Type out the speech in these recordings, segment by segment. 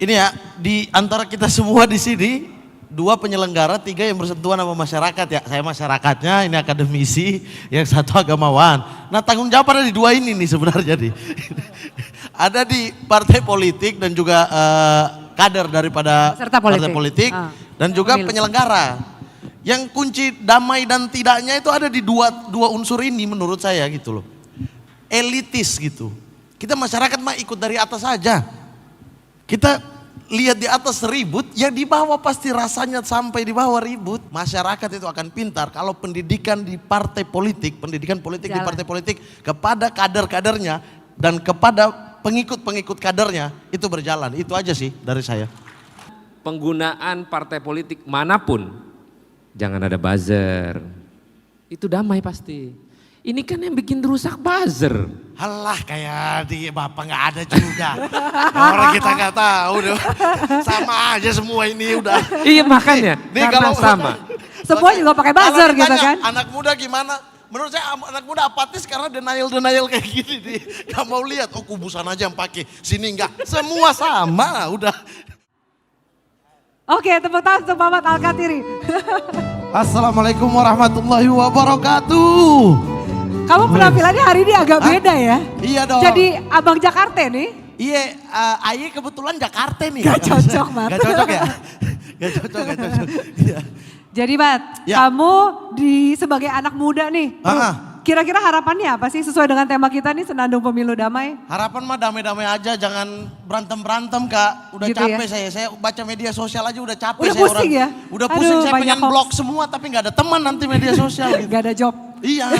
Ini ya, di antara kita semua di sini, dua penyelenggara, tiga yang bersentuhan sama masyarakat ya. Saya masyarakatnya, ini akademisi, yang satu agamawan. Nah tanggung jawab ada di dua ini nih sebenarnya nih. Ada di partai politik dan juga kader daripada partai politik dan juga penyelenggara. Yang kunci damai dan tidaknya itu ada di dua unsur ini menurut saya gitu loh. Elitis gitu. Kita masyarakat mah ikut dari atas saja. Kita lihat di atas ribut, ya di bawah pasti rasanya sampai di bawah ribut. Masyarakat itu akan pintar kalau pendidikan di partai politik, pendidikan politik di partai politik kepada kader-kadernya dan kepada pengikut-pengikut kadernya itu berjalan. Itu aja sih dari saya. Penggunaan partai politik manapun, jangan ada buzzer. Itu damai pasti. Ini kan yang bikin rusak buzzer. Halah kayak di Bapak nggak ada juga. Orang kita nggak tahu deh. Sama aja semua ini udah. Iya makanya, nih, karena kalau sama. Semua juga pakai buzzer gitu kan. Anak muda gimana? Menurut saya anak muda apatis karena denial kayak gini nih. Gak mau lihat, oh kubusan aja yang pakai, sini enggak. Semua sama, udah. Oke, tepuk tangan untuk Mamat Al-Katiri. Assalamualaikum warahmatullahi wabarakatuh. Kamu penampilannya hari ini agak beda ya. Iya dong. Jadi abang Jakarta nih. Iya, Aye kebetulan Jakarta nih. Gak cocok, Mat. Gak cocok ya? Gak cocok. Iya. Jadi Mat, Ya. kamu sebagai anak muda nih. Kira-kira harapannya apa sih sesuai dengan tema kita nih, Senandung Pemilu Damai? Harapan mah damai-damai aja, jangan berantem-berantem Kak. Udah Gitu capek ya? saya baca media sosial aja udah capek. Udah saya pusing ya? Udah pusing, Aduh, saya banyak pengen hoax. blok semua tapi gak ada teman nanti media sosial gitu. Gak ada job. Iya,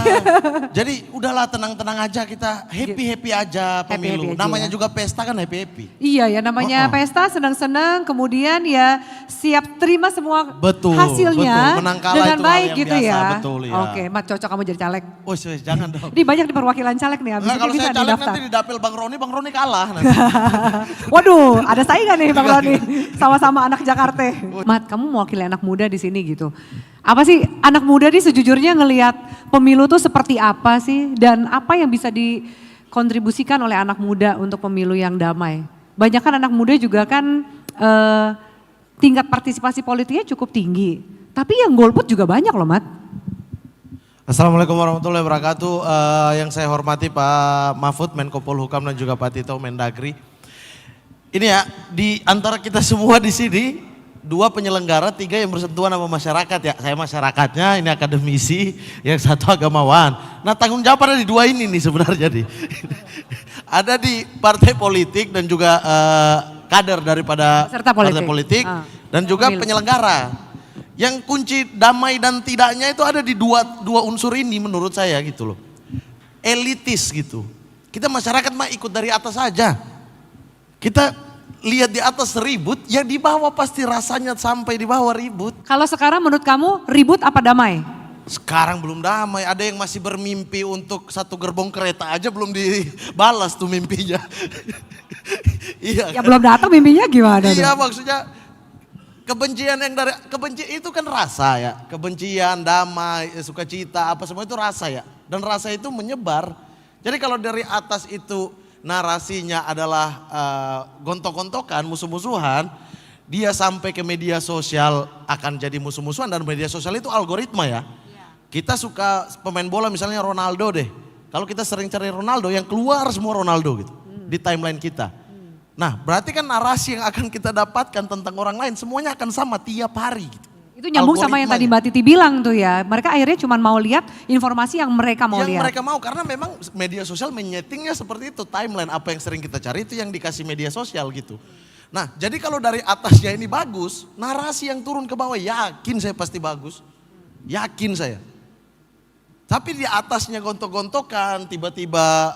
jadi udahlah tenang-tenang aja, kita happy-happy aja pemilu. Happy-happy aja Namanya ya. juga pesta kan happy-happy. Iya ya, namanya pesta senang-senang, kemudian ya siap terima semua Betul, hasilnya betul. Menang kalah dengan itu hal baik yang gitu biasa, ya. betul, ya. Oke, Mat cocok kamu jadi caleg. Oh jangan dong. Ini banyak di perwakilan caleg nih, abis Nah, ini kalau bisa saya caleg didaftar. nanti di dapil Bang Roni kalah nanti. Waduh, ada saingan nih Bang Roni, sama-sama anak Jakarta. Mat, kamu mewakili anak muda di sini gitu. Apa sih anak muda nih sejujurnya ngelihat pemilu tuh seperti apa sih? Dan apa yang bisa dikontribusikan oleh anak muda untuk pemilu yang damai? Banyak kan anak muda juga kan tingkat partisipasi politiknya cukup tinggi. Tapi yang golput juga banyak loh Mat. Assalamualaikum warahmatullahi wabarakatuh. Yang saya hormati Pak Mahfud, Menko Polhukam dan juga Pak Tito Mendagri. Ini ya, di antara kita semua di sini, dua penyelenggara, tiga yang bersentuhan sama masyarakat ya. Saya masyarakatnya, ini akademisi, yang satu agamawan. Nah tanggung jawab ada di dua ini nih sebenarnya nih. Ada di partai politik dan juga kader daripada partai politik dan juga penyelenggara. Yang kunci damai dan tidaknya itu ada di dua unsur ini menurut saya gitu loh. Elitis gitu. Kita masyarakat mah ikut dari atas saja. Kita lihat di atas ribut, ya di bawah pasti rasanya sampai di bawah ribut. Kalau sekarang menurut kamu ribut apa damai? Sekarang belum damai, ada yang masih bermimpi untuk satu gerbong kereta aja belum dibalas tuh mimpinya. Iya. Ya belum datang mimpinya gimana? Iya maksudnya kebencian itu kan rasa ya. Kebencian, damai, sukacita, apa semua itu rasa ya. Dan rasa itu menyebar. Jadi kalau dari atas itu narasinya adalah gontok-gontokan, musuh-musuhan, dia sampai ke media sosial akan jadi musuh-musuhan dan media sosial itu algoritma ya. Kita suka pemain bola misalnya Ronaldo deh. Kalau kita sering cari Ronaldo yang keluar semua Ronaldo gitu di timeline kita. Nah berarti kan narasi yang akan kita dapatkan tentang orang lain semuanya akan sama tiap hari gitu. Itu nyambung sama yang tadi Mbak Titi bilang tuh ya. Mereka akhirnya cuma mau lihat informasi yang mereka mau lihat. Yang mereka mau karena memang media sosial menyetingnya seperti itu. Timeline apa yang sering kita cari itu yang dikasih media sosial gitu. Nah jadi kalau dari atasnya ini bagus, narasi yang turun ke bawah yakin saya pasti bagus. Yakin saya. Tapi di atasnya gontok-gontokan, tiba-tiba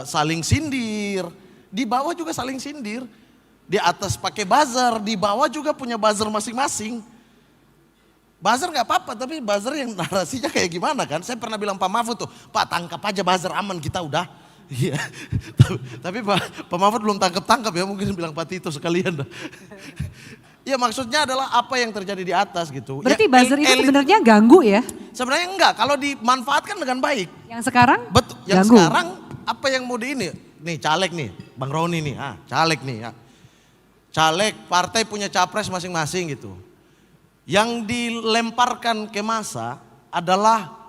saling sindir. Di bawah juga saling sindir. Di atas pakai buzzer, di bawah juga punya buzzer masing-masing. Buzzer gak apa-apa, tapi buzzer yang narasinya kayak gimana kan. Saya pernah bilang Pak Mahfud tuh, Pak tangkap aja buzzer aman kita udah. Iya, tapi Pak Mahfud belum tangkap ya, mungkin bilang Pak Tito sekalian dah. Ya maksudnya adalah apa yang terjadi di atas gitu. Berarti ya, buzzer itu sebenarnya ganggu ya? Sebenarnya enggak, kalau dimanfaatkan dengan baik. Yang sekarang? Betul, yang ganggu. sekarang apa yang mau di ini? Nih caleg nih, Bang Roni nih, caleg nih. caleg, partai punya capres masing-masing gitu. Yang dilemparkan ke massa adalah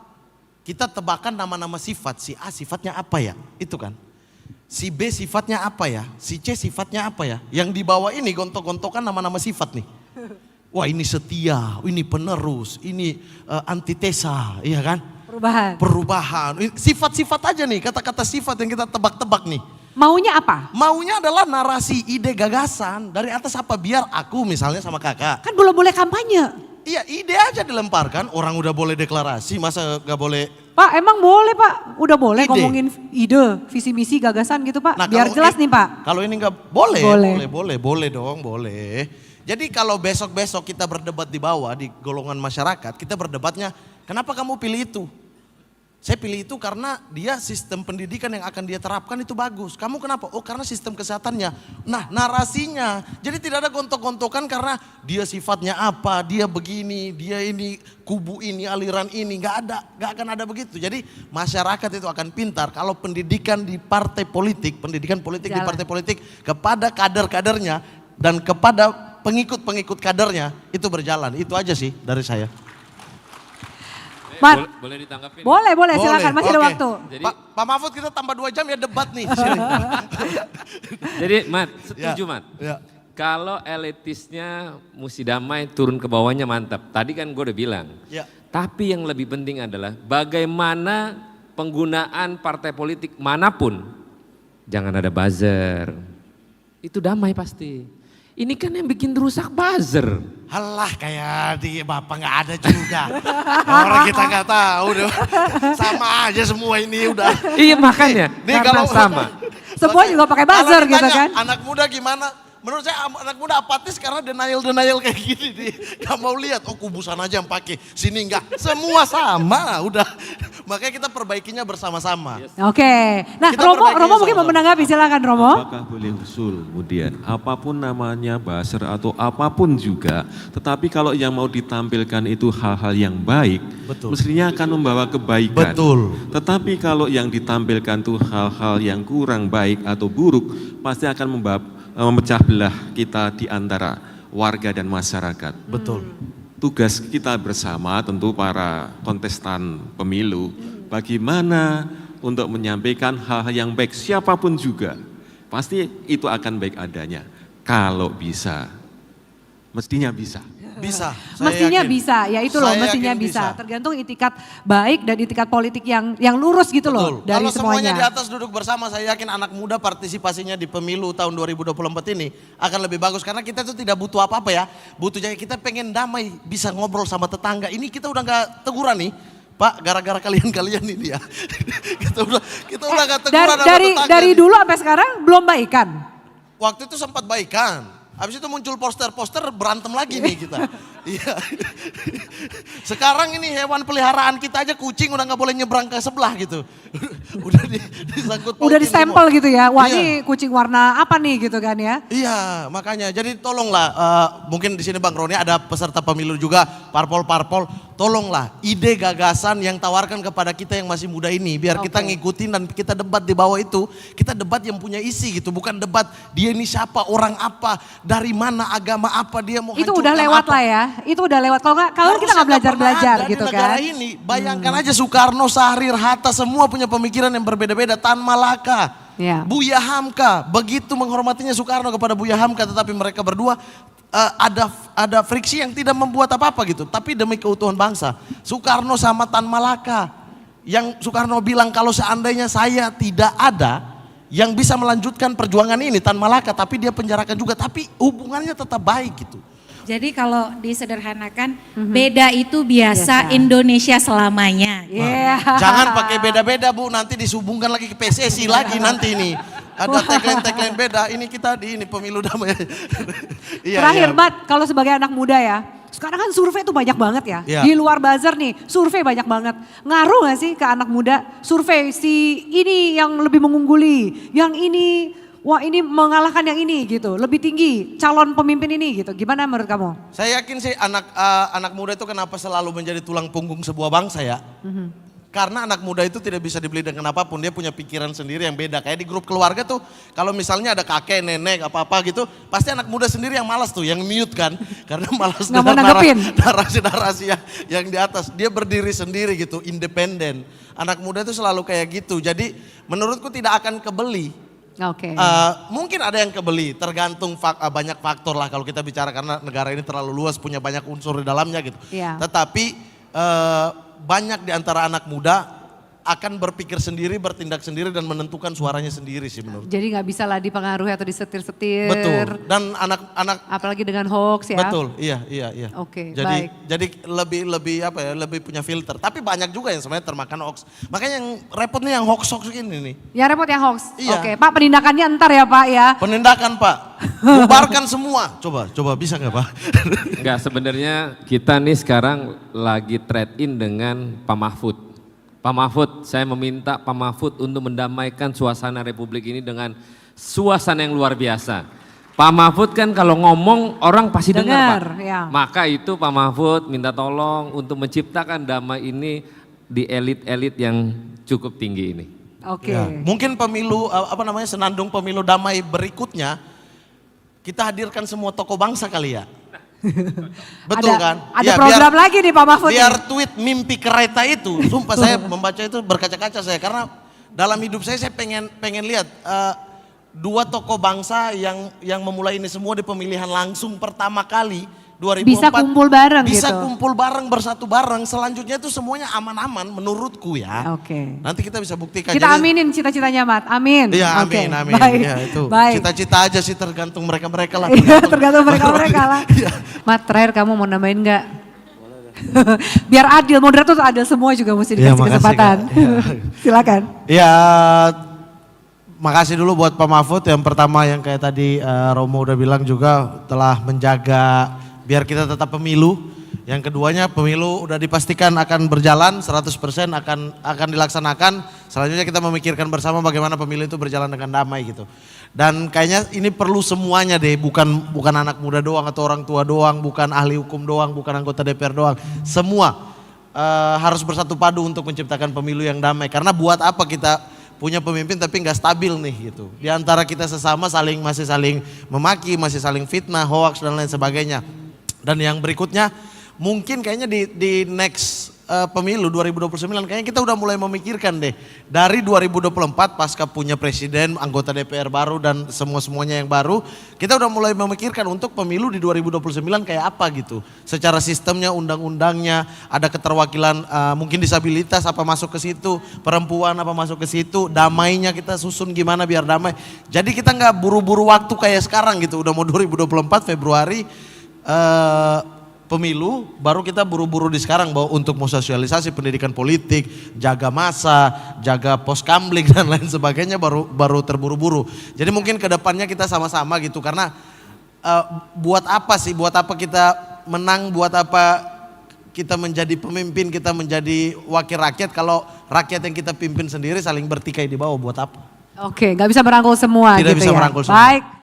kita tebakan nama-nama sifat. Si A sifatnya apa ya? Itu kan. Si B sifatnya apa ya? Si C sifatnya apa ya? Yang di bawah ini gontok-gontokan nama-nama sifat nih. Wah ini setia, ini penerus, ini antitesa, iya kan? Perubahan. Sifat-sifat aja nih, kata-kata sifat yang kita tebak-tebak nih. Maunya apa? Maunya adalah narasi, ide, gagasan. Dari atas apa? Biar aku misalnya sama kakak. Kan belum boleh kampanye. Iya ide aja dilemparkan, orang udah boleh deklarasi, masa gak boleh? Pak emang boleh Pak, udah boleh Ide. ngomongin ide, visi misi, gagasan gitu Pak. Nah, Biar kalau jelas nih Pak. Kalau ini nggak boleh, Boleh. boleh dong, boleh. Jadi kalau besok-besok kita berdebat di bawah di golongan masyarakat, kita berdebatnya, kenapa kamu pilih itu? Saya pilih itu karena dia sistem pendidikan yang akan dia terapkan itu bagus. Kamu kenapa? Oh karena sistem kesehatannya. Nah narasinya. Jadi tidak ada gontok-gontokan karena dia sifatnya apa, dia begini, dia ini, kubu ini, aliran ini. Gak ada, gak akan ada begitu. Jadi masyarakat itu akan pintar kalau pendidikan di partai politik, pendidikan politik di partai politik kepada kader-kadernya dan kepada pengikut-pengikut kadernya itu berjalan. Itu aja sih dari saya. Mat, Boleh ditanggapin? boleh silakan masih ada Oke. waktu. Jadi, Pak Mahfud kita tambah 2 jam ya debat nih. di sini. jadi Mat, setuju Ya, Mat. ya. Kalau elitisnya mesti damai turun ke bawahnya mantap. Tadi kan gue udah bilang. Ya. Tapi yang lebih penting adalah bagaimana penggunaan partai politik manapun. Jangan ada buzzer. Itu damai pasti. Ini kan yang bikin rusak buzzer. Halah kayak di Bapak nggak ada juga. Orang kita nggak tahu deh. Sama aja semua ini udah. Iya makanya, Nih, karena kalau- sama. Semua juga pakai buzzer Kalau gitu ditanya, kan. Anak muda gimana? Menurut saya anak muda apatis karena denial kayak gini nih. Gak mau lihat, oh kubusan aja yang pakai, sini enggak. Semua sama, udah. Makanya kita perbaikinya bersama-sama. Oke, nah Kita Romo perbaiki mungkin sama-sama. mau menanggapi silakan Romo. Apakah boleh usul kemudian apapun namanya buzzer atau apapun juga, tetapi kalau yang mau ditampilkan itu hal-hal yang baik, Betul. mestinya akan membawa kebaikan. Betul. Tetapi kalau yang ditampilkan itu hal-hal yang kurang baik atau buruk, pasti akan memecah belah kita di antara warga dan masyarakat. Betul. Tugas kita bersama tentu para kontestan pemilu, bagaimana untuk menyampaikan hal-hal yang baik siapapun juga, pasti itu akan baik adanya. Kalau bisa, mestinya bisa. Bisa. saya Mestinya yakin. bisa, ya itu loh Saya mestinya yakin bisa. Tergantung itikat baik dan itikat politik yang lurus gitu loh Betul. dari Kalau semuanya di semuanya. atas duduk bersama, saya yakin anak muda partisipasinya di pemilu tahun 2024 ini akan lebih bagus. Karena kita tuh tidak butuh apa-apa ya. Butuhnya kita pengen damai, bisa ngobrol sama tetangga. Ini kita udah gak teguran nih. Pak, gara-gara kalian-kalian ini ya. kita udah gak teguran sama tetangga. Dari nih. dulu sampai sekarang belum baikan. Waktu itu sempat baikan. Habis itu muncul poster-poster berantem lagi nih kita. Iya. Sekarang ini hewan peliharaan kita aja kucing udah nggak boleh nyebrang ke sebelah gitu. Udah disangkut Udah pautin distempel semua. gitu ya. Wah Iya. ini kucing warna apa nih gitu kan ya. Iya, makanya jadi tolonglah mungkin di sini Bang Roni ada peserta pemilu juga, parpol-parpol, tolonglah ide gagasan yang tawarkan kepada kita yang masih muda ini biar kita ngikutin dan kita debat di bawah itu, kita debat yang punya isi gitu, bukan debat dia ini siapa, orang apa, dari mana, agama apa, dia mau Itu hancurkan udah lewat apa. lah ya. Itu udah lewat. Kalau nggak, kalau kita Harusnya nggak belajar-belajar pernah ada gitu di negara kan. ini. Bayangkan aja Soekarno, Syahrir, Hatta semua punya pemikiran yang berbeda-beda. Tan Malaka, Ya. Buya Hamka, begitu menghormatinya Soekarno kepada Buya Hamka, tetapi mereka berdua ada friksi yang tidak membuat apa-apa gitu. Tapi demi keutuhan bangsa. Soekarno sama Tan Malaka, yang Soekarno bilang kalau seandainya saya tidak ada yang bisa melanjutkan perjuangan ini, Tan Malaka, tapi dia penjarakan juga, tapi hubungannya tetap baik gitu. Jadi kalau disederhanakan, beda itu biasa, Biasa. Indonesia selamanya. Iya. Jangan pakai beda-beda Bu, nanti disumbungkan lagi ke PSSI lagi nanti ini. Ada tagline-tagline beda, ini kita di ini pemilu damai. Iya, Terakhir iya. Mat, kalau sebagai anak muda ya. Sekarang kan survei tuh banyak banget ya. Iya. Di luar buzzer nih, survei banyak banget. Ngaruh gak sih ke anak muda? Survei si ini yang lebih mengungguli, yang ini, wah ini mengalahkan yang ini gitu. Lebih tinggi calon pemimpin ini gitu. Gimana menurut kamu? Saya yakin sih anak muda itu kenapa selalu menjadi tulang punggung sebuah bangsa ya. Karena anak muda itu tidak bisa dibeli dengan apapun, dia punya pikiran sendiri yang beda. Kayak di grup keluarga tuh, kalau misalnya ada kakek, nenek, apa-apa gitu, pasti anak muda sendiri yang malas tuh, yang mute kan. Karena malas Nggak mau dengar nanggepin. narasi-narasi yang di atas. Dia berdiri sendiri gitu, independen. Anak muda itu selalu kayak gitu, jadi menurutku tidak akan kebeli. Oke. Mungkin ada yang kebeli, tergantung banyak faktor lah kalau kita bicara karena negara ini terlalu luas, punya banyak unsur di dalamnya gitu. Iya. Tetapi banyak di antara anak muda akan berpikir sendiri, bertindak sendiri dan menentukan suaranya sendiri sih menurut. Jadi nggak bisa lah dipengaruhi atau disetir-setir. Betul. Dan anak-anak Apalagi dengan hoax ya. betul, iya. Oke, Jadi baik. jadi lebih punya filter. Tapi banyak juga yang sebenarnya termakan hoax. Makanya yang repotnya yang hoax ini nih. Yang repot yang hoax. Iya. Oke, Pak penindakannya ntar ya Pak ya. Penindakan Pak, bubarkan semua. Coba bisa nggak Pak? Enggak, sebenarnya kita nih sekarang lagi trade in dengan Pak Mahfud. Pak Mahfud, saya meminta Pak Mahfud untuk mendamaikan suasana Republik ini dengan suasana yang luar biasa. Pak Mahfud kan kalau ngomong orang pasti dengar Pak. Ya. Maka itu Pak Mahfud minta tolong untuk menciptakan damai ini di elit-elit yang cukup tinggi ini. Oke. Ya, mungkin pemilu senandung pemilu damai berikutnya kita hadirkan semua tokoh bangsa kali ya. Betul kan? Ada Ya, program lagi nih Pak Mahfud. biar tweet mimpi kereta itu, sumpah saya membaca itu berkaca-kaca saya karena dalam hidup saya pengen lihat dua tokoh bangsa yang memulai ini semua di pemilihan langsung pertama kali 2004 Bisa kumpul bareng bisa gitu. kumpul bareng, bersatu bareng, selanjutnya itu semuanya aman-aman menurutku ya. Oke. Nanti kita bisa buktikan. Kita Jadi- aminin cita-citanya Mat, amin. Iya Oke, amin. Baik. Ya, itu Baik. cita-cita aja sih tergantung mereka lah. Iya, tergantung mereka lah. Iya. Mat, terakhir kamu mau nambahin nggak? Biar adil, moderator tuh adil semua juga mesti Iya, dikasih makasih, kesempatan. Kak. Iya. Silakan. Ya, makasih dulu buat Pak Mahfud. Yang pertama yang kayak tadi Romo udah bilang juga telah menjaga biar kita tetap pemilu. Yang keduanya pemilu udah dipastikan akan berjalan 100% akan dilaksanakan. Selanjutnya kita memikirkan bersama bagaimana pemilu itu berjalan dengan damai gitu. Dan kayaknya ini perlu semuanya deh, bukan anak muda doang atau orang tua doang, bukan ahli hukum doang, bukan anggota DPR doang. Semua harus bersatu padu untuk menciptakan pemilu yang damai. Karena buat apa kita punya pemimpin tapi nggak stabil nih gitu. Di antara kita sesama masih saling memaki, masih saling fitnah, hoax dan lain sebagainya. Dan yang berikutnya mungkin kayaknya di next pemilu 2029 kayaknya kita udah mulai memikirkan deh. Dari 2024 pasca punya presiden, anggota DPR baru dan semuanya yang baru, kita udah mulai memikirkan untuk pemilu di 2029 kayak apa gitu. Secara sistemnya, undang-undangnya, ada keterwakilan mungkin disabilitas apa masuk ke situ, perempuan apa masuk ke situ, damainya kita susun gimana biar damai. Jadi kita nggak buru-buru waktu kayak sekarang gitu. Udah mau 2024 Februari pemilu, baru kita buru-buru di sekarang bahwa untuk mau sosialisasi pendidikan politik, jaga masa, jaga poskamlik dan lain sebagainya baru terburu-buru. Jadi mungkin kedepannya kita sama-sama gitu karena buat apa kita menang, buat apa kita menjadi pemimpin, kita menjadi wakil rakyat kalau rakyat yang kita pimpin sendiri saling bertikai di bawah, buat apa? Oke, nggak bisa merangkul semua Tidak gitu bisa ya. merangkul semua. Baik.